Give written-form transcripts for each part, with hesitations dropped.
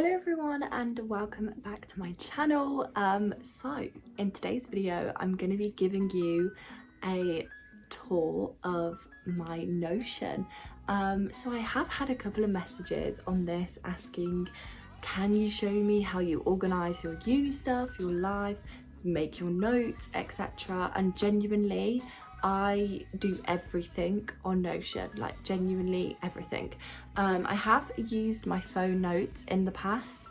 Hello everyone and welcome back to my channel. So in today's video I'm going to be giving you a tour of my Notion. So I have had a couple of messages on this asking, can you show me how you organise your uni stuff, your life, make your notes, etc. And genuinely I do everything on Notion, like genuinely everything. I have used my phone notes in the past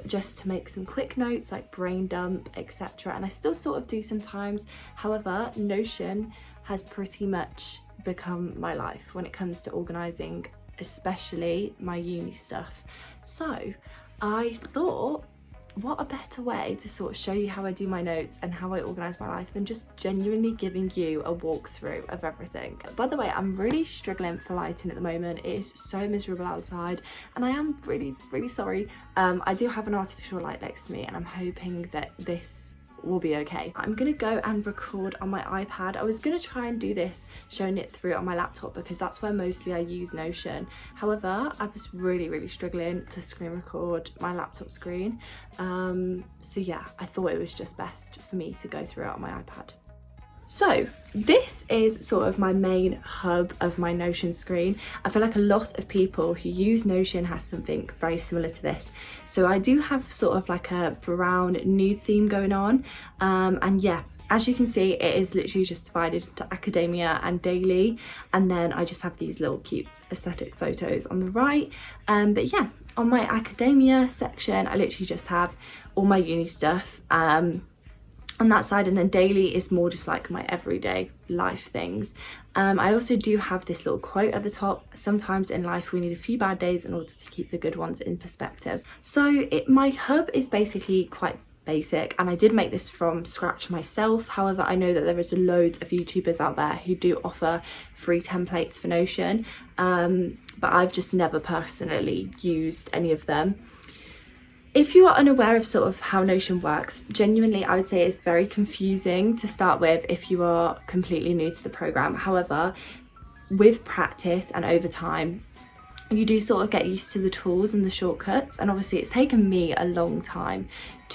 just to make some quick notes like brain dump, etc. And I still sort of do sometimes. However, Notion has pretty much become my life when it comes to organising, especially my uni stuff. So I thought, what a better way to sort of show you how I do my notes and how I organise my life than just genuinely giving you a walkthrough of everything. By the way, I'm really struggling for lighting at the moment. It is so miserable outside and I am really sorry. I do have an artificial light next to me and I'm hoping that this will be okay. I'm gonna go and record on my iPad. I was gonna try and do this showing it through on my laptop because that's where mostly I use Notion. However, I was really struggling to screen record my laptop screen. So yeah, I thought it was just best for me to go through it on my iPad. So this is sort of my main hub of my Notion screen. I feel like a lot of people who use Notion has something very similar to this. So I do have sort of like a brown nude theme going on. And yeah, as you can see, it is literally just divided into academia and daily. And then I just have these little cute aesthetic photos on the right. But yeah, on my academia section, I literally just have all my uni stuff. On that side, and then daily is more just like my everyday life things. I also do have this little quote at the top: sometimes in life we need a few bad days in order to keep the good ones in perspective. So my hub is basically quite basic and I did make this from scratch myself. However, I know that there is loads of YouTubers out there who do offer free templates for Notion, but I've just never personally used any of them. If you are unaware of sort of how Notion works, genuinely I would say it's very confusing to start with if you are completely new to the program. However, with practice and over time, you do sort of get used to the tools and the shortcuts, and obviously it's taken me a long time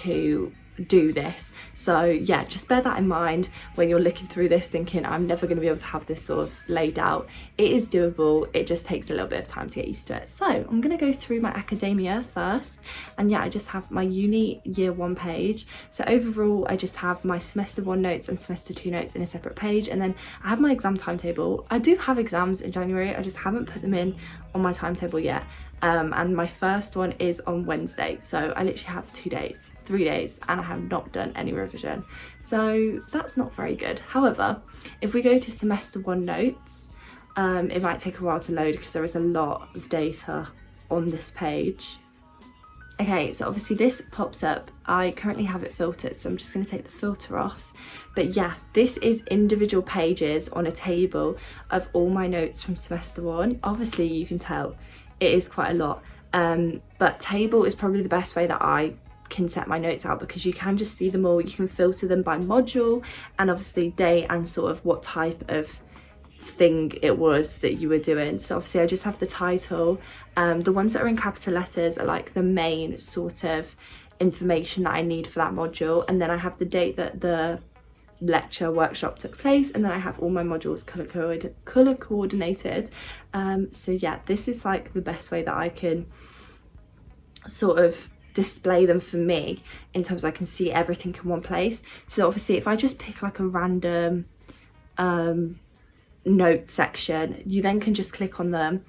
to do this. So yeah, just bear that in mind when you're looking through this thinking I'm never going to be able to have this sort of laid out. It is doable, it just takes a little bit of time to get used to it. So I'm going to go through my academia first, and yeah, I just have my uni year 1 page. So overall I just have my semester 1 notes and semester 2 notes in a separate page, and then I have my exam timetable. I do have exams in January, I just haven't put them in on my timetable yet. And my first one is on Wednesday, so I literally have 3 days and I have not done any revision, so that's not very good. However, if we go to semester 1 notes, it might take a while to load because there is a lot of data on this page. Okay, so obviously this pops up. I currently have it filtered, so I'm just going to take the filter off. But yeah, this is individual pages on a table of all my notes from semester 1. Obviously you can tell it is quite a lot, but table is probably the best way that I can set my notes out because you can just see them all. You can filter them by module and obviously day and sort of what type of thing it was that you were doing. So obviously I just have the title. The ones that are in capital letters are like the main sort of information that I need for that module, and then I have the date that the lecture workshop took place, and then I have all my modules color coordinated. So yeah, this is like the best way that I can sort of display them for me, in terms I can see everything in one place. So obviously if I just pick like a random note section, you then can just click on them,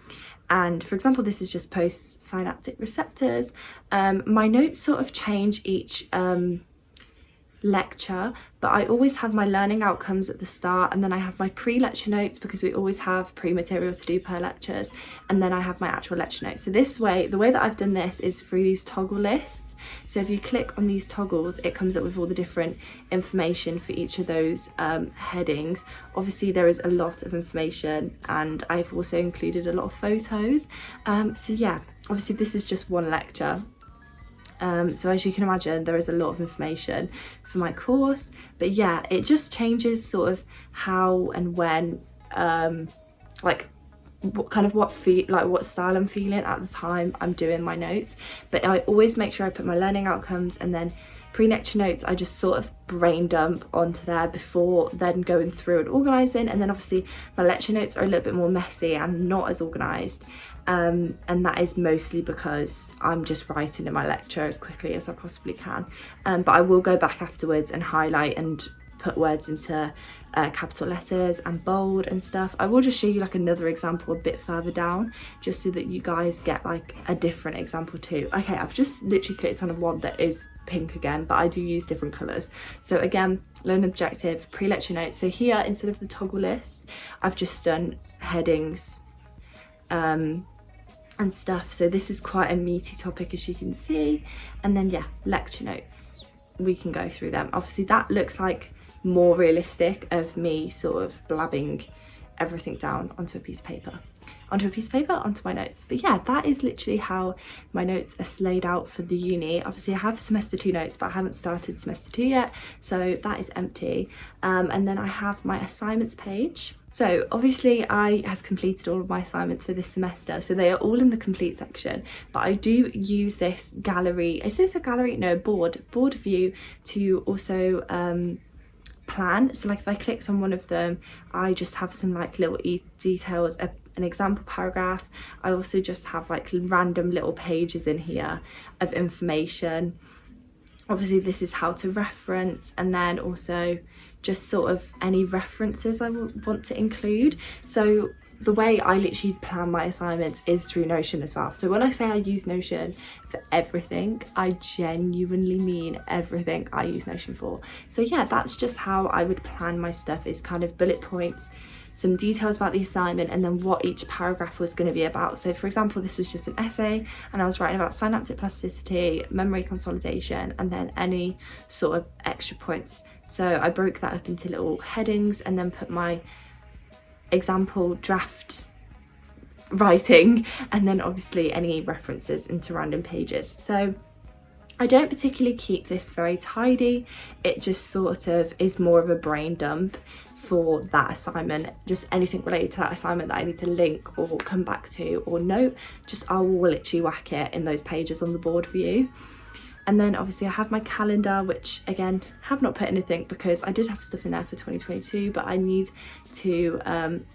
and for example this is just post synaptic receptors. My notes sort of change each lecture, but I always have my learning outcomes at the start, and then I have my pre-lecture notes because we always have pre-material to do per lectures, and then I have my actual lecture notes. So this way, the way that I've done this is through these toggle lists. So if you click on these toggles, it comes up with all the different information for each of those headings. Obviously there is a lot of information, and I've also included a lot of photos. So yeah, obviously this is just one lecture. So as you can imagine, there is a lot of information for my course, but yeah, it just changes sort of how and when, like what style I'm feeling at the time I'm doing my notes. But I always make sure I put my learning outcomes, and then pre-lecture notes I just sort of brain dump onto there before then going through and organising. And then obviously my lecture notes are a little bit more messy and not as organised, and that is mostly because I'm just writing in my lecture as quickly as I possibly can, but I will go back afterwards and highlight and put words into capital letters and bold and stuff. I will just show you like another example a bit further down, just so that you guys get like a different example too. Okay, I've just literally clicked on one that is pink again, but I do use different colours. So again, learn objective, pre-lecture notes. So here, instead of the toggle list, I've just done headings and stuff. So this is quite a meaty topic, as you can see. And then yeah, lecture notes, we can go through them. Obviously that looks like more realistic of me sort of blabbing everything down onto a piece of paper, onto my notes. But yeah, that is literally how my notes are laid out for the uni. Obviously I have semester 2 notes, but I haven't started semester 2 yet, so that is empty. And then I have my assignments page. So obviously I have completed all of my assignments for this semester, so they are all in the complete section, but I do use this gallery, is this a gallery? No, board view to also plan. So like if I clicked on one of them, I just have some like little details, an example paragraph. I also just have like random little pages in here of information. Obviously this is how to reference, and then also just sort of any references I want to include. So the way I literally plan my assignments is through Notion as well. So when I say I use Notion for everything, I genuinely mean everything I use Notion for. So yeah, that's just how I would plan my stuff, is kind of bullet points, some details about the assignment, and then what each paragraph was going to be about. So for example, this was just an essay and I was writing about synaptic plasticity, memory consolidation, and then any sort of extra points. So I broke that up into little headings and then put my example draft writing, and then obviously any references into random pages. So I don't particularly keep this very tidy, it just sort of is more of a brain dump for that assignment. Just anything related to that assignment that I need to link or come back to or note, just I will literally whack it in those pages on the board view. And then obviously I have my calendar, which again, have not put anything because I did have stuff in there for 2022, but I need to,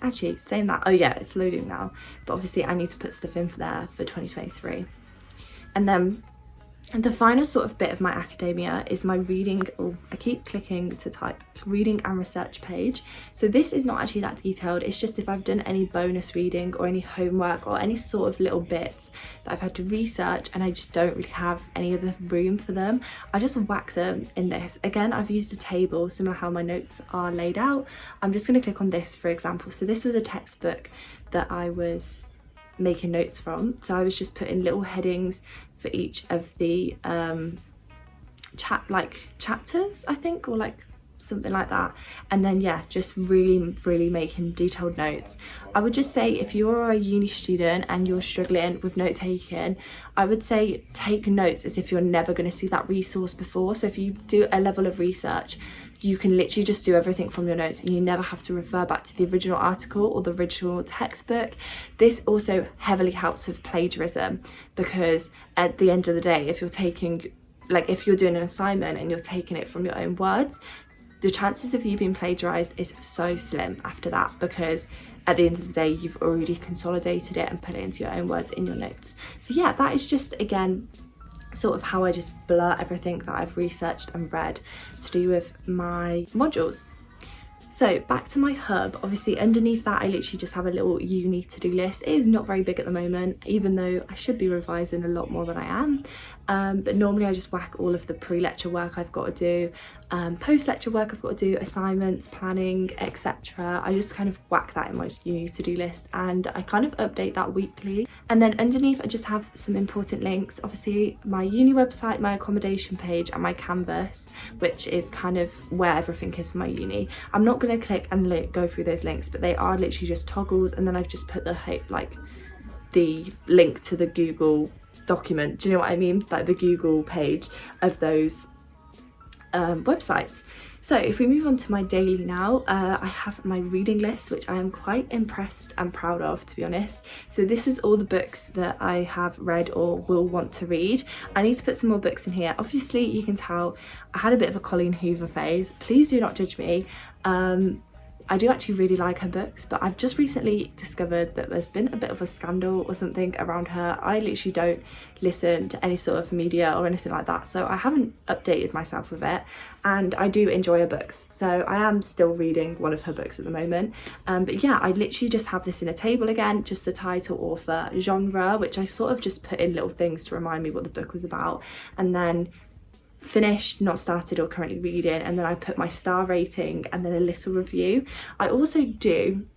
actually saying that, oh yeah, it's loading now, but obviously I need to put stuff in for there for 2023. And then the final sort of bit of my academia is my reading, I keep clicking to type, reading and research page. So this is not actually that detailed, it's just if I've done any bonus reading or any homework or any sort of little bits that I've had to research and I just don't really have any other room for them, I just whack them in this. Again, I've used a table similar how my notes are laid out. I'm just going to click on this for example. So this was a textbook that I was making notes from, so I was just putting little headings for each of the chapters, I think, or like something like that. And then yeah, just really making detailed notes. I would just say if you're a uni student and you're struggling with note taking, I would say take notes as if you're never going to see that resource before. So if you do a level of research, you can literally just do everything from your notes and you never have to refer back to the original article or the original textbook. This also heavily helps with plagiarism, because at the end of the day, if you're taking, like if you're doing an assignment and you're taking it from your own words, the chances of you being plagiarized is so slim after that, because at the end of the day, you've already consolidated it and put it into your own words in your notes. So yeah, that is just, again, sort of how I just blur everything that I've researched and read to do with my modules. So back to my hub, obviously underneath that I literally just have a little uni to-do list. It is not very big at the moment, even though I should be revising a lot more than I am. But normally I just whack all of the pre-lecture work I've got to do, post-lecture work I've got to do, assignments, planning, etc. I just kind of whack that in my uni to-do list and I kind of update that weekly. And then underneath I just have some important links, obviously my uni website, my accommodation page and my Canvas, which is kind of where everything is for my uni. I'm not going to click and go through those links, but they are literally just toggles, and then I've just put the link to the Google document, do you know what I mean, like the Google page of those websites. So if we move on to my daily now, I have my reading list, which I am quite impressed and proud of, to be honest. So this is all the books that I have read or will want to read. I need to put some more books in here. Obviously you can tell I had a bit of a Colleen Hoover phase. Please do not judge me. I do actually really like her books, but I've just recently discovered that there's been a bit of a scandal or something around her. I literally don't listen to any sort of media or anything like that, so I haven't updated myself with it, and I do enjoy her books, so I am still reading one of her books at the moment. But yeah, I literally just have this in a table again, just the title, author, genre, which I sort of just put in little things to remind me what the book was about, and then finished, not started, or currently reading, and then I put my star rating and then a little review. I also do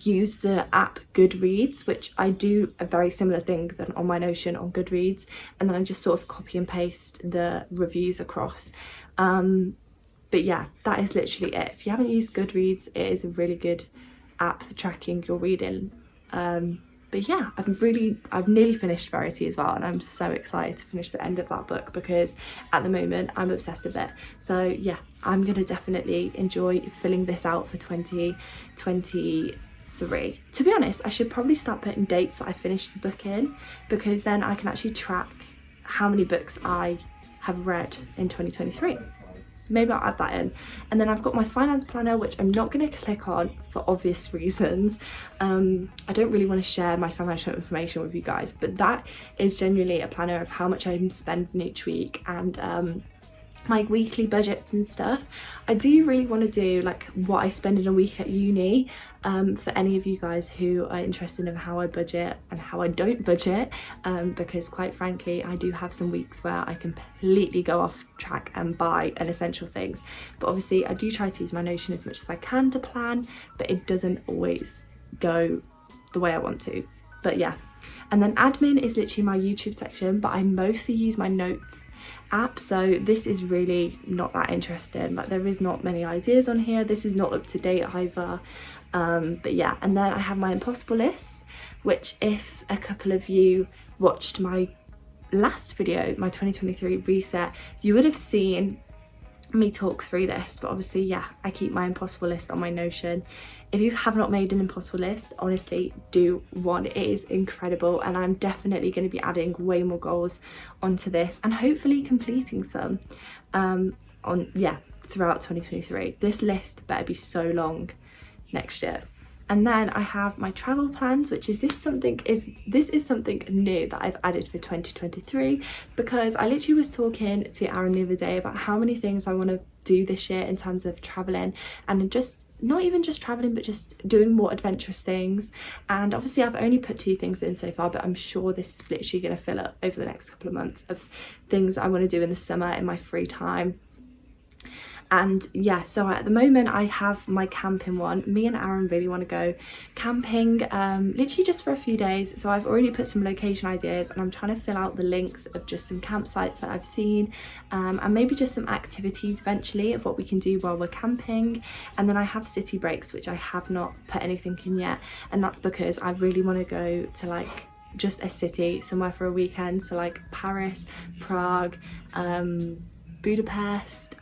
use the app Goodreads, which I do a very similar thing than on my Notion on Goodreads, and then I just sort of copy and paste the reviews across. But yeah, that is literally it. If you haven't used Goodreads, it is a really good app for tracking your reading. But yeah, I've nearly finished Verity as well, and I'm so excited to finish the end of that book because at the moment I'm obsessed with it. So yeah, I'm gonna definitely enjoy filling this out for 2023. To be honest, I should probably start putting dates that I finished the book in, because then I can actually track how many books I have read in 2023. Maybe I'll add that in. And then I've got my finance planner, which I'm not going to click on for obvious reasons. I don't really want to share my financial information with you guys, but that is genuinely a planner of how much I'm spending each week, and my weekly budgets and stuff. I do really want to do like what I spend in a week at uni, for any of you guys who are interested in how I budget and how I don't budget, because quite frankly I do have some weeks where I completely go off track and buy unessential things, but obviously I do try to use my Notion as much as I can to plan, but it doesn't always go the way I want to. But yeah, and then admin is literally my YouTube section, but I mostly use my notes app, so this is really not that interesting. Like, there is not many ideas on here. This is not up to date either. But yeah, and then I have my impossible list, which if a couple of you watched my last video, my 2023 reset, you would have seen me talk through this. But obviously, yeah, I keep my impossible list on my Notion. If you have not made an impossible list, honestly do one. It is incredible, and I'm definitely going to be adding way more goals onto this and hopefully completing some throughout 2023. This list better be so long next year. And then I have my travel plans, which is this is something new that I've added for 2023, because I literally was talking to Aaron the other day about how many things I want to do this year in terms of traveling, and just not even just traveling, but just doing more adventurous things. And obviously I've only put 2 things in so far, but I'm sure this is literally going to fill up over the next couple of months of things I want to do in the summer in my free time. And yeah, so at the moment I have my camping one. Me and Aaron really want to go camping, literally just for a few days. So I've already put some location ideas, and I'm trying to fill out the links of just some campsites that I've seen, and maybe just some activities eventually of what we can do while we're camping. And then I have city breaks, which I have not put anything in yet, and that's because I really want to go to like just a city somewhere for a weekend. So like Paris, Prague, Budapest,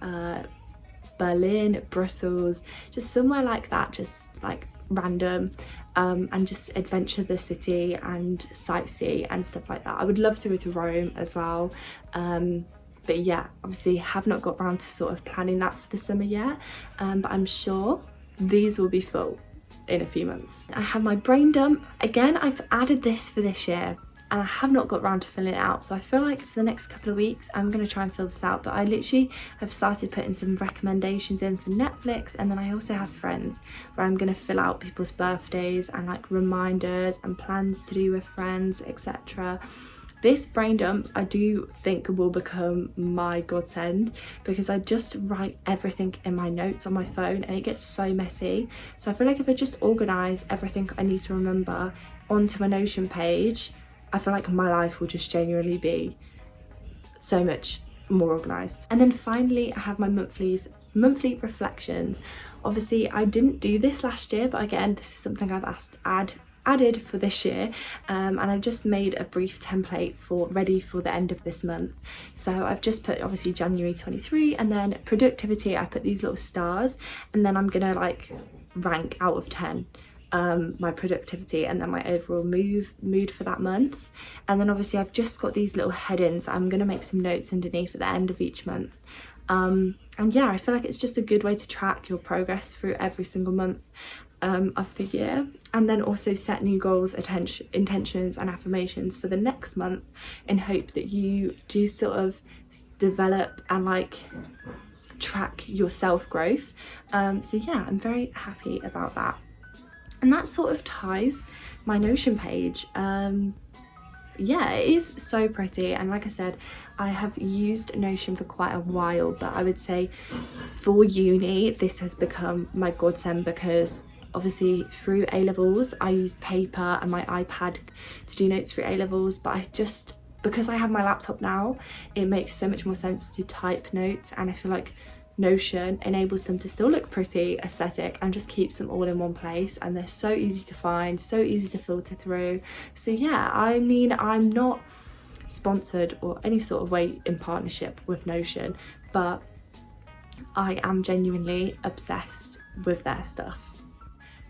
Berlin, Brussels, just somewhere like that, just like random, and just adventure the city and sightsee and stuff like that. I would love to go to Rome as well, but yeah, obviously have not got around to sort of planning that for the summer yet, but I'm sure these will be full in a few months. I have my brain dump. Again, I've added this for this year, and I have not got around to filling it out, so I feel like for the next couple of weeks I'm going to try and fill this out. But I literally have started putting some recommendations in for Netflix, and then I also have friends where I'm going to fill out people's birthdays and like reminders and plans to do with friends, etc. This brain dump I do think will become my godsend, because I just write everything in my notes on my phone and it gets so messy. So I feel like if I just organise everything I need to remember onto my Notion page, I feel like my life will just genuinely be so much more organised. And then finally I have my monthly reflections. Obviously I didn't do this last year, but again, this is something I've asked to add added for this year, and I've just made a brief template ready for the end of this month. So I've just put obviously January 23, and then productivity, I put these little stars, and then I'm gonna like rank out of 10 my productivity and then my overall mood for that month. And then obviously I've just got these little headings. I'm gonna make some notes underneath at the end of each month. And yeah, I feel like it's just a good way to track your progress through every single month of the year, and then also set new goals, intentions and affirmations for the next month in hope that you do sort of develop and like track your self-growth. So yeah, I'm very happy about that. And that sort of ties my Notion page. Yeah, it is so pretty, and like I said, I have used Notion for quite a while, but I would say for uni this has become my godsend, because obviously through A-levels I used paper and my iPad to do notes for A-levels, but because I have my laptop now, it makes so much more sense to type notes, and I feel like Notion enables them to still look pretty, aesthetic, and just keeps them all in one place, and they're so easy to find, so easy to filter through. So yeah, I mean, I'm not sponsored or any sort of way in partnership with Notion, but I am genuinely obsessed with their stuff.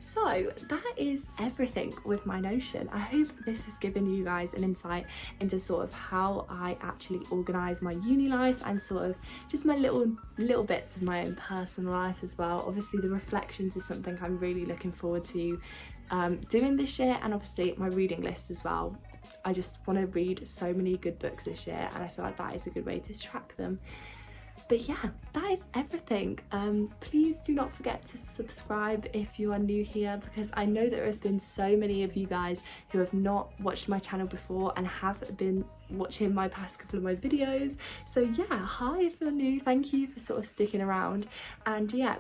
So that is everything with my Notion. I hope this has given you guys an insight into sort of how I actually organise my uni life, and sort of just my little bits of my own personal life as well. Obviously the reflections is something I'm really looking forward to doing this year, and obviously my reading list as well. I just want to read so many good books this year, and I feel like that is a good way to track them. But yeah, that is everything. Please do not forget to subscribe if you are new here, because I know there has been so many of you guys who have not watched my channel before and have been watching my past couple of my videos. So yeah, hi if you're new, thank you for sort of sticking around. And yeah,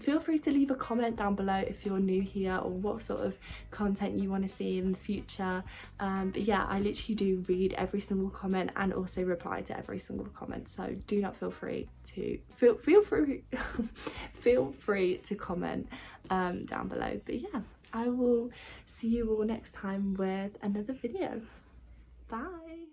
feel free to leave a comment down below if you're new here, or what sort of content you want to see in the future. But yeah, I literally do read every single comment and also reply to every single comment, so do not feel free to feel free to comment down below. But yeah, I will see you all next time with another video. Bye.